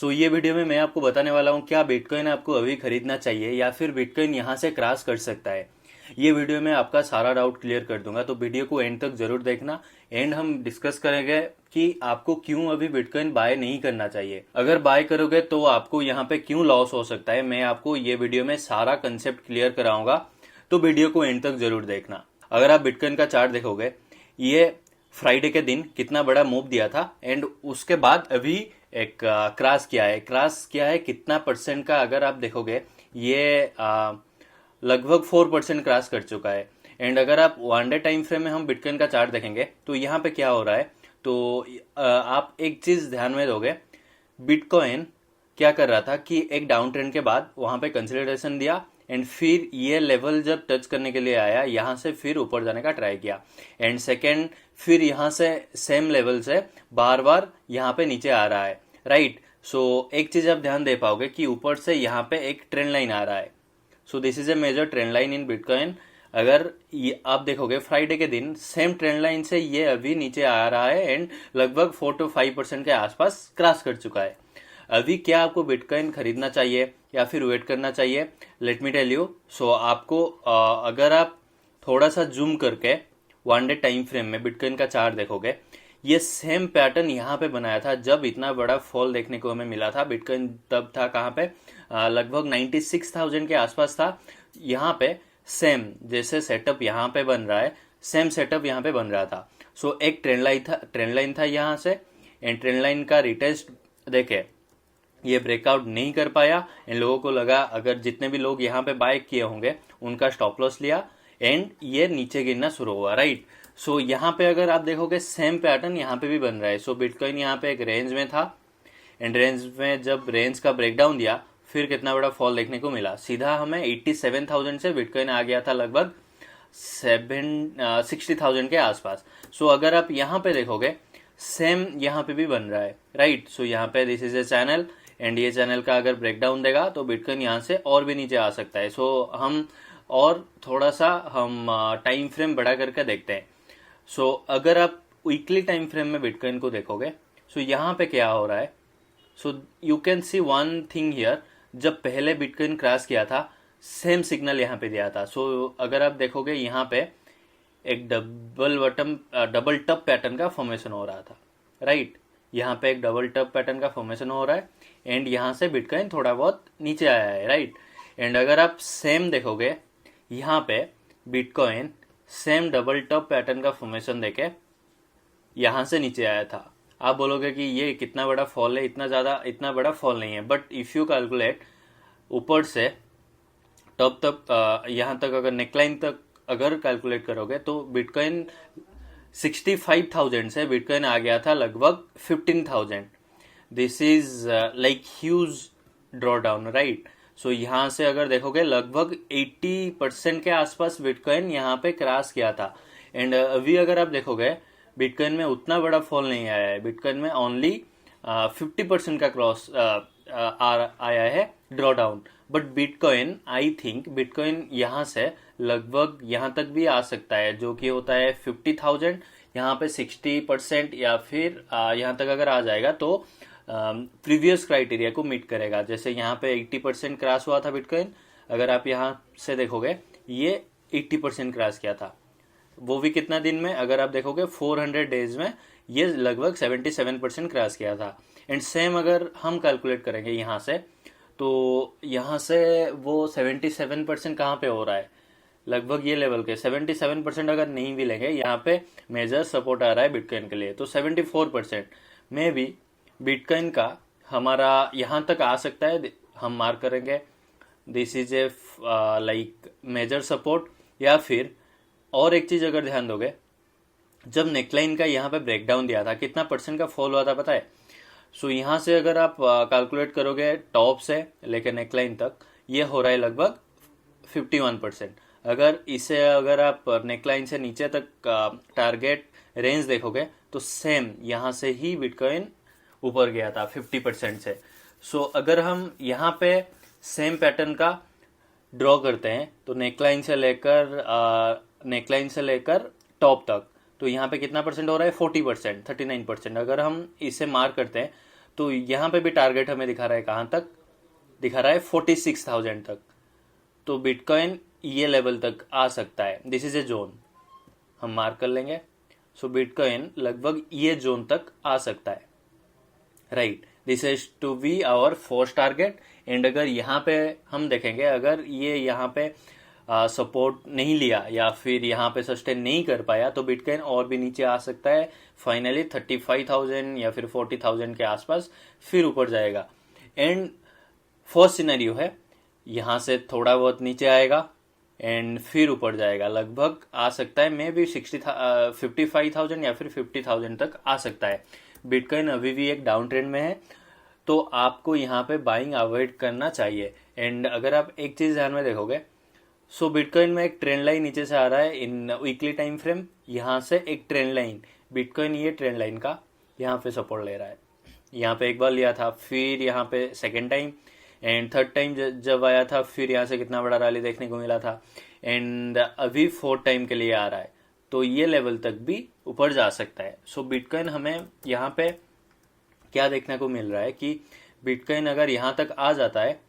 तो ये वीडियो में मैं आपको बताने वाला हूँ क्या बिटकॉइन आपको अभी खरीदना चाहिए या फिर बिटकॉइन यहाँ से क्रॉस कर सकता है। ये वीडियो में आपका सारा डाउट क्लियर कर दूंगा, तो वीडियो को एंड तक जरूर देखना। एंड हम डिस्कस करेंगे कि आपको क्यों अभी बिटकॉइन बाय नहीं करना चाहिए। अगर बाय करोगे तो आपको यहाँ पे क्यों लॉस हो सकता है, मैं आपको ये वीडियो में सारा कंसेप्ट क्लियर कराऊंगा, तो वीडियो को एंड तक जरूर देखना। अगर आप बिटकॉइन का चार्ट देखोगे, ये फ्राइडे के दिन कितना बड़ा मूव दिया था एंड उसके बाद अभी एक क्रॉस किया है कितना परसेंट का, अगर आप देखोगे ये लगभग 4% क्रॉस कर चुका है। एंड अगर आप वन डे टाइम फ्रेम में हम बिटकॉइन का चार्ट देखेंगे तो यहाँ पे क्या हो रहा है, तो आप एक चीज ध्यान में दोगे, बिटकॉइन क्या कर रहा था कि एक डाउन ट्रेंड के बाद वहां पे कंसोलिडेशन दिया एंड फिर ये लेवल जब टच करने के लिए आया, यहां से फिर ऊपर जाने का ट्राई किया एंड सेकेंड फिर यहां से सेम लेवल से बार बार यहाँ पे नीचे आ रहा है, राइट। सो एक चीज आप ध्यान दे पाओगे कि ऊपर से यहाँ पे एक ट्रेंड लाइन आ रहा है। So this is a major trend line in Bitcoin. अगर ये आप देखोगे फ्राइडे के दिन सेम ट्रेंड लाइन से ये अभी नीचे आ रहा है एंड लगभग 4 to 5% के आसपास क्रॉस कर चुका है। अभी क्या आपको बिटकॉइन खरीदना चाहिए या फिर वेट करना चाहिए, लेट मी टेल यू। सो आपको अगर आप थोड़ा सा जूम करके वन डे टाइम फ्रेम में बिटकॉइन का चार्ट देखोगे, ये सेम पैटर्न यहाँ पे बनाया था जब इतना बड़ा फॉल देखने को हमें मिला था। बिटकॉइन तब था कहाँ पे, लगभग 96,000 के आसपास था। यहाँ पे सेम जैसे सेटअप यहाँ पे बन रहा है, सेम सेटअप यहाँ पे बन रहा था। सो एक ट्रेंड लाइन था यहाँ से एंड ट्रेंड लाइन का रिटेस्ट देखे ये ब्रेकआउट नहीं कर पाया। इन लोगों को लगा, अगर जितने भी लोग यहाँ पे बाय किए होंगे उनका स्टॉप लॉस लिया एंड ये नीचे गिरना शुरू हुआ, राइट। सो यहाँ पे अगर आप देखोगे सेम पैटर्न यहाँ पे भी बन रहा है। सो बिटकॉइन यहाँ पे एक रेंज में था एंड रेंज में जब रेंज का ब्रेकडाउन दिया फिर कितना बड़ा फॉल देखने को मिला, सीधा हमें 87,000 से बिटकॉइन आ गया था लगभग 60,000 के आसपास। सो अगर आप यहाँ पे देखोगे सेम यहाँ पे भी बन रहा है, राइट। सो यहाँ पे this is A channel and ये चैनल का अगर ब्रेकडाउन देगा तो बिटकॉइन यहाँ से और भी नीचे आ सकता है। सो हम और थोड़ा सा हम टाइम फ्रेम बढ़ा करके देखते हैं। सो अगर आप वीकली टाइम फ्रेम में बिटकॉइन को देखोगे, सो यहाँ पे क्या हो रहा है, so you can C one thing here. जब पहले बिटकॉइन क्रॉस किया था सेम सिग्नल यहाँ पे दिया था। सो अगर आप देखोगे यहाँ पे एक डबल टप पैटर्न का फॉर्मेशन हो रहा था, राइट। यहाँ पे एक डबल टप पैटर्न का फॉर्मेशन हो रहा है एंड यहाँ से बिटकॉइन थोड़ा बहुत नीचे आया है, राइट। एंड अगर आप सेम देखोगे यहाँ पे bitcoin same double top pattern का फॉर्मेशन देके यहाँ से नीचे आया था। आप बोलोगे कि ये कितना बड़ा फॉल है, इतना बड़ा फॉल नहीं है, बट इफ यू कैलकुलेट ऊपर से टॉप तक यहाँ तक अगर नेकलाइन तक अगर कैलकुलेट करोगे तो बिटकॉइन 65,000 से बिटकॉइन आ गया था लगभग 15,000। This is like huge draw down, right. So यहाँ से अगर देखोगे लगभग 80% के आसपास बिटकॉइन यहाँ पे क्रॉस किया था एंड अभी अगर आप देखोगे बिटकॉइन में उतना बड़ा फॉल नहीं आया है। बिटकॉइन में ओनली 50% का क्रॉस आया है draw down, but bitcoin I think bitcoin यहाँ से लगभग यहाँ तक भी आ सकता है, जो कि होता है 50,000। यहाँ पे 60% या फिर यहाँ तक अगर आ जाएगा तो प्रीवियस क्राइटेरिया को मीट करेगा। जैसे यहाँ पे 80% क्रॉस हुआ था बिटकॉइन, अगर आप यहाँ से देखोगे ये 80% क्रॉस किया था, वो भी कितना दिन में, अगर आप देखोगे 400 डेज में ये लगभग 77% क्रॉस किया था। एंड सेम अगर हम कैलकुलेट करेंगे यहाँ से, तो यहाँ से वो 77% कहाँ पे हो रहा है, लगभग ये लेवल के 77% अगर नहीं भी लेंगे, यहाँ पे मेजर सपोर्ट आ रहा है बिटकॉइन के लिए, तो 74% में भी बिटकॉइन का हमारा यहाँ तक आ सकता है। हम मार्क करेंगे this is a like major support. या फिर और एक चीज अगर ध्यान दोगे, जब नेकलाइन का यहाँ पे ब्रेकडाउन दिया था कितना परसेंट का फॉल हुआ था पता है। सो यहाँ से अगर आप कैलकुलेट करोगे टॉप से लेकर नेकलाइन तक, ये हो रहा है लगभग 51%। अगर आप नेकलाइन से नीचे तक टारगेट रेंज देखोगे तो सेम यहाँ से ही बिटकॉइन ऊपर गया था 50% से। सो अगर हम यहाँ पे सेम पैटर्न का ड्रॉ करते हैं तो नेकलाइन से लेकर टॉप तक, तो यहाँ पे कितना परसेंट हो रहा है, 40%, 39%। अगर हम इसे मार्क करते हैं तो यहाँ पे भी टारगेट हमें दिखा रहा है, कहाँ तक दिखा रहा है, 46,000 तक। तो बिटकॉइन ये लेवल तक आ सकता है, दिस इज ए जोन, हम मार्क कर लेंगे। सो बिटकॉइन लगभग ये जोन तक आ सकता है, right. This is to be our first target. And अगर यहाँ पे हम देखेंगे, अगर ये यहाँ पे सपोर्ट नहीं लिया या फिर यहाँ पे सस्टेन नहीं कर पाया, तो बिटकॉइन और भी नीचे आ सकता है, फाइनली 35,000 या फिर 40,000 के आसपास फिर ऊपर जाएगा। एंड फर्स्ट सिनेरियो है, यहाँ से थोड़ा बहुत नीचे आएगा एंड फिर ऊपर जाएगा, लगभग आ सकता है मे बी 55,000 या फिर 50,000 तक आ सकता है। बिटकॉइन अभी भी एक डाउन ट्रेंड में है, तो आपको यहाँ पे बाइंग अवॉइड करना चाहिए। एंड अगर आप एक चीज ध्यान में देखोगे, सो बिटकॉइन में एक ट्रेंड लाइन नीचे से आ रहा है इन वीकली टाइम फ्रेम, यहाँ से एक ट्रेंड लाइन, बिटकॉइन ये ट्रेंड लाइन का यहाँ पे सपोर्ट ले रहा है। यहाँ पे एक बार लिया था, फिर यहाँ पे second time and third time जब आया था, फिर यहाँ से कितना बड़ा रैली देखने को मिला था, एंड अभी फोर्थ टाइम के लिए आ रहा है, तो ये लेवल तक भी ऊपर जा सकता है। सो बिटकॉइन हमें यहाँ पे क्या देखने को मिल रहा है कि बिटकॉइन अगर यहाँ तक आ जाता है,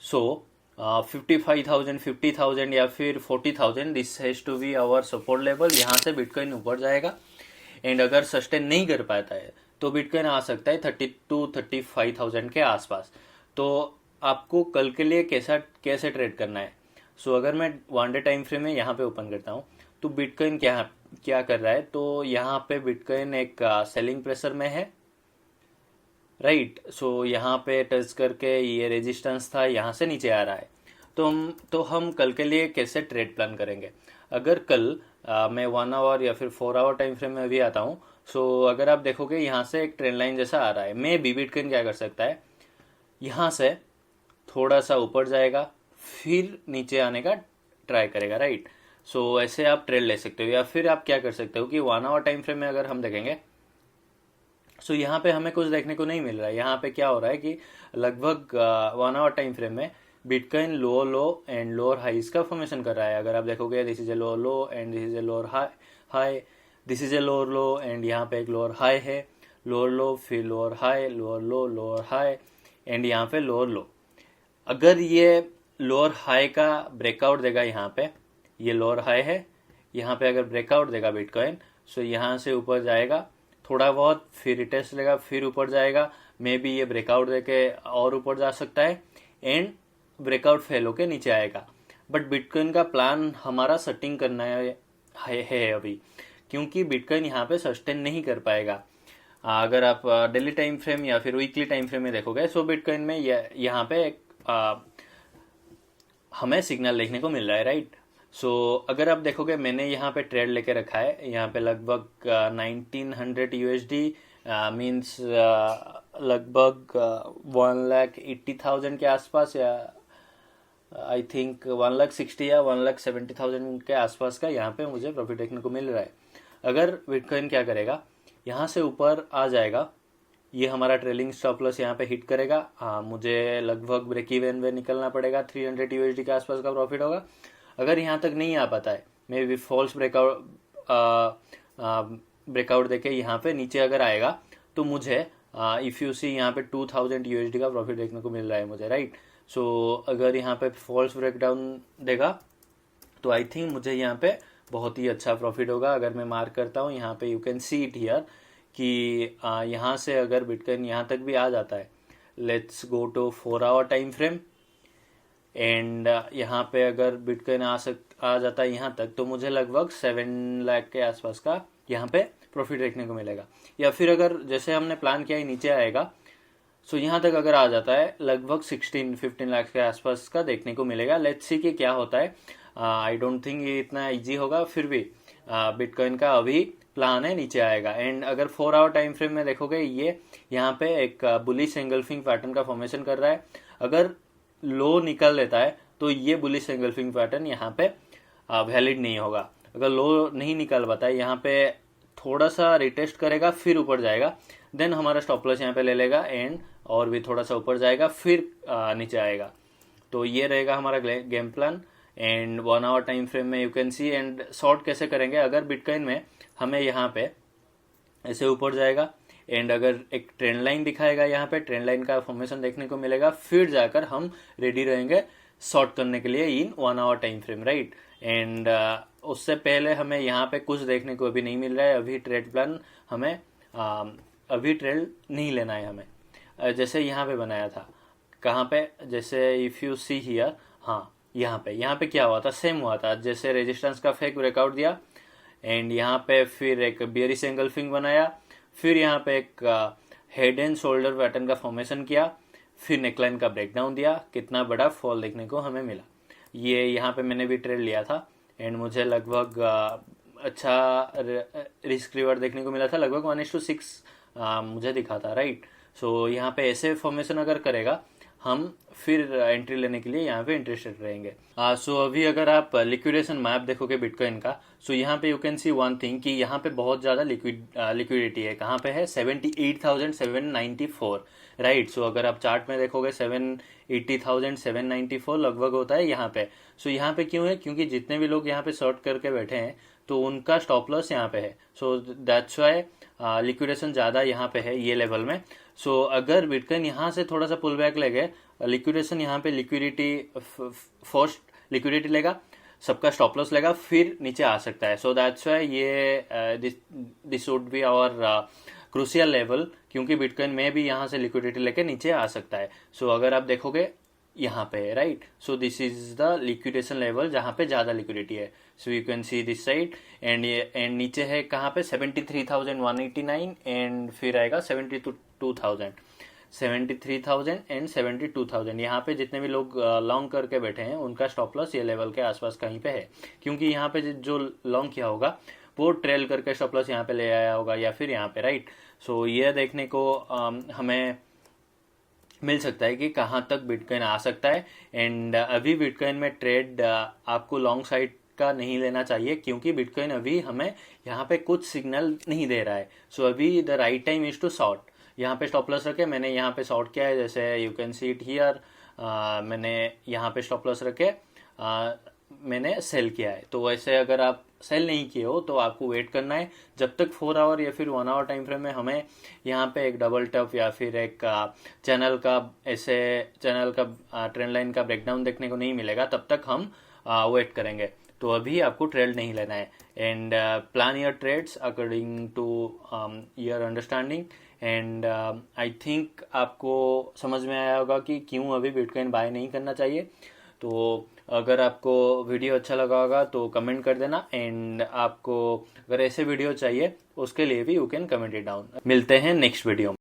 सो 55,000, 50,000 या फिर 40,000, this has to be our support level. यहाँ से बिटकॉइन ऊपर जाएगा एंड अगर सस्टेन नहीं कर पाता है तो बिटकॉइन आ सकता है 32-35,000 के आसपास। तो आपको कल के लिए कैसे ट्रेड करना है। सो अगर मैं 1 डे टाइम फ्रेम में यहाँ पे ओपन करता हूँ, तो बिटकॉइन क्या कर रहा है, तो यहाँ पे बिटकॉइन एक सेलिंग प्रेशर में है, राइट। सो यहाँ पे टच करके ये रेजिस्टेंस था, यहाँ से नीचे आ रहा है। तो हम कल के लिए कैसे ट्रेड प्लान करेंगे। अगर कल मैं 1 आवर या फिर 4 आवर टाइम फ्रेम में भी आता हूँ, सो अगर आप देखोगे यहाँ से एक ट्रेंड लाइन जैसा आ रहा है, मे बी बिटकॉइन क्या कर सकता है, यहाँ से थोड़ा सा ऊपर जाएगा, फिर नीचे आने का ट्राई करेगा, राइट। सो ऐसे आप ट्रेड ले सकते हो। या फिर आप क्या कर सकते हो कि 1 आवर टाइम फ्रेम में अगर हम देखेंगे, सो यहाँ पे हमें कुछ देखने को नहीं मिल रहा है। यहाँ पे क्या हो रहा है कि लगभग 1 आवर टाइम फ्रेम में bitcoin lower low and lower highs का फॉर्मेशन कर रहा है। अगर आप देखोगे, this is a lower low and this is a lower high, this is a lower low and यहाँ पे एक लोअर हाई है, लोअर लो फिर lower high, lower low lower high and यहाँ पे लोअर लो। अगर ये लोअर हाई का ब्रेकआउट देगा, यहाँ पे ये लोअर हाई है, यहाँ पे अगर ब्रेकआउट देगा बिटकॉइन, सो यहाँ से ऊपर जाएगा थोड़ा बहुत, फिर रिटेस्ट लेगा, फिर ऊपर जाएगा, मे बी ये ब्रेकआउट देके और ऊपर जा सकता है एंड ब्रेकआउट फेल होके नीचे आएगा। बट बिटकॉइन का प्लान हमारा सेटिंग करना है अभी, क्योंकि बिटकॉइन यहाँ पे सस्टेन नहीं कर पाएगा। अगर आप डेली टाइम फ्रेम या फिर वीकली टाइम फ्रेम में देखोगे, सो बिटकॉइन में यहाँ पे हमें सिग्नल देखने को मिल रहा है, राइट। सो अगर आप देखोगे, मैंने यहाँ पे ट्रेड लेके रखा है, यहाँ पे लगभग 1900 USD मीन्स लगभग 1,80,000 के आसपास, या आई थिंक 1,60,000 या 1,70,000 के आसपास का यहाँ पे मुझे प्रॉफिट देखने को मिल रहा है। अगर बिटकॉइन क्या करेगा, यहाँ से ऊपर आ जाएगा, ये हमारा ट्रेलिंग स्टॉप लॉस यहाँ पे हिट करेगा, मुझे लगभग ब्रेक इवन में निकलना पड़ेगा, 300 USD के आसपास का प्रॉफिट होगा। अगर यहाँ तक नहीं आ पाता है, मे बी फॉल्स ब्रेकआउट देके यहाँ पे नीचे अगर आएगा, तो मुझे इफ यू सी यहाँ पे 2000 USD का प्रॉफिट देखने को मिल रहा है मुझे, राइट। सो अगर यहाँ पे फॉल्स ब्रेकडाउन देगा, तो आई थिंक मुझे यहाँ पे बहुत ही अच्छा प्रॉफिट होगा। अगर मैं मार्क करता हूँ यहाँ पे, you can see it here कि यहाँ से अगर बिटकॉइन यहाँ तक भी आ जाता है, let's go to 4 hour time frame and यहाँ पे अगर बिटकॉइन आ जाता है यहाँ तक, तो मुझे लगभग 7 लाख के आसपास का यहाँ पे प्रॉफिट देखने को मिलेगा। या फिर अगर जैसे हमने प्लान किया है नीचे आएगा, सो यहाँ तक अगर आ जाता है, लगभग 16-15 लाख के आसपास का देखने को मिलेगा। लेट्स सी कि क्या होता है। आई डोंट थिंक ये इतना इजी होगा, फिर भी बिटकॉइन का अभी प्लान है नीचे आएगा। एंड अगर 4 आवर टाइम फ्रेम में देखोगे, ये यहाँ पे एक बुलिश एंगल्फिंग पैटर्न का फॉर्मेशन कर रहा है। अगर लो निकल लेता है, तो ये बुलिश एंगल्फिंग पैटर्न यहाँ पे वैलिड नहीं होगा। अगर लो नहीं निकल पाता है, यहाँ पे थोड़ा सा रिटेस्ट करेगा, फिर ऊपर जाएगा, देन हमारा स्टॉप लॉस यहाँ पे ले लेगा एंड और भी थोड़ा सा ऊपर जाएगा, फिर नीचे आएगा। तो ये रहेगा हमारा game plan. And 1 hour time frame में you can see. And short कैसे करेंगे, अगर बिटकॉइन में हमें यहाँ पे ऐसे ऊपर जाएगा एंड अगर एक ट्रेंड लाइन दिखाएगा, यहाँ पे ट्रेंड लाइन का फॉर्मेशन देखने को मिलेगा, फिर जाकर हम रेडी रहेंगे शॉर्ट करने के लिए in 1 hour time frame, right. And उससे पहले हमें यहाँ पे कुछ देखने को अभी नहीं मिल रहा है। अभी ट्रेड प्लान हमें अभी ट्रेड नहीं लेना है हमें। जैसे यहाँ पे बनाया था, कहाँ पे, जैसे इफ यू सी हियर, हाँ यहाँ पे क्या हुआ था, सेम हुआ था। जैसे रेजिस्टेंस का फेक ब्रेकआउट दिया एंड यहाँ पे फिर एक बियरिश एंगल्फिंग बनाया, फिर यहाँ पे एक हेड एंड शोल्डर पैटर्न का फॉर्मेशन किया, फिर नेकलाइन का ब्रेकडाउन दिया, कितना बड़ा फॉल देखने को हमें मिला। ये यहाँ पे मैंने भी ट्रेड लिया था एंड मुझे लगभग अच्छा रिस्क रिवॉर्ड देखने को मिला था, लगभग 1:6 मुझे दिखा था, राइट। सो यहाँ पे ऐसे फॉर्मेशन अगर करेगा हम फिर एंट्री लेने के लिए यहाँ पे इंटरेस्टेड रहेंगे। सो अभी अगर आप लिक्विडेशन मैप देखोगे बिटकॉइन का, सो यहाँ पे you can C one thing कि यहाँ पे बहुत ज्यादा लिक्विडिटी है। कहाँ पे है, 78,794, राइट। सो अगर आप चार्ट में देखोगे 780,794 लगभग होता है यहाँ पे। सो यहाँ पे क्यों है, क्योंकि जितने भी लोग यहाँ पे शॉर्ट करके बैठे हैं तो उनका स्टॉप लॉस यहाँ पे है। सो दैट्स वाई लिक्विडेशन ज्यादा यहाँ पे है ये लेवल में। सो अगर बिटकॉइन यहाँ से थोड़ा सा पुल बैक लेगे, लिक्विडेशन यहाँ पे लिक्विडिटी फर्स्ट लिक्विडिटी लेगा, सबका स्टॉप लॉस लेगा, फिर नीचे आ सकता है। सो दैट्स वाई ये this would be our crucial level, क्योंकि बिटकॉइन में भी यहाँ से लिक्विडिटी लेके नीचे आ सकता है। सो अगर आप देखोगे यहाँ पे है, right. So this is the liquidation level जहाँ पे ज्यादा लिक्विडिटी है। So you can see this side and नीचे है कहाँ पे 73,189 एंड फिर आएगा 72,000 एंड 72,000। यहाँ पे जितने भी लोग लॉन्ग करके बैठे हैं उनका स्टॉप लॉस ये लेवल के आसपास कहीं पे है, क्योंकि यहाँ पे जो लॉन्ग किया होगा वो ट्रेल करके स्टॉप लॉस यहाँ पे ले आया होगा या फिर यहाँ पे, राइट। सो ये देखने को हमें मिल सकता है कि कहाँ तक बिटकॉइन आ सकता है। एंड अभी बिटकॉइन में ट्रेड आपको लॉन्ग साइड का नहीं लेना चाहिए, क्योंकि बिटकॉइन अभी हमें यहाँ पे कुछ सिग्नल नहीं दे रहा है। सो अभी the right time is to short. यहाँ पे स्टॉप लॉस रखे, मैंने यहाँ पे शॉर्ट किया है, जैसे you can see it here. मैंने यहाँ पे स्टॉप लॉस रखे, मैंने सेल किया है। तो वैसे अगर आप सेल नहीं किए हो तो आपको वेट करना है जब तक 4 आवर या फिर 1 आवर टाइम फ्रेम में हमें यहाँ पे एक डबल टफ या फिर एक चैनल का ट्रेंड लाइन का ब्रेकडाउन देखने को नहीं मिलेगा, तब तक हम वेट करेंगे। तो अभी आपको ट्रेड नहीं लेना है and plan your trades according to your understanding. And I think आपको समझ में आया होगा कि क्यों अभी बिटकॉइन बाय नहीं करना चाहिए। तो अगर आपको वीडियो अच्छा लगा होगा तो कमेंट कर देना, एंड आपको अगर ऐसे वीडियो चाहिए उसके लिए भी you can comment it down. मिलते हैं नेक्स्ट वीडियो में।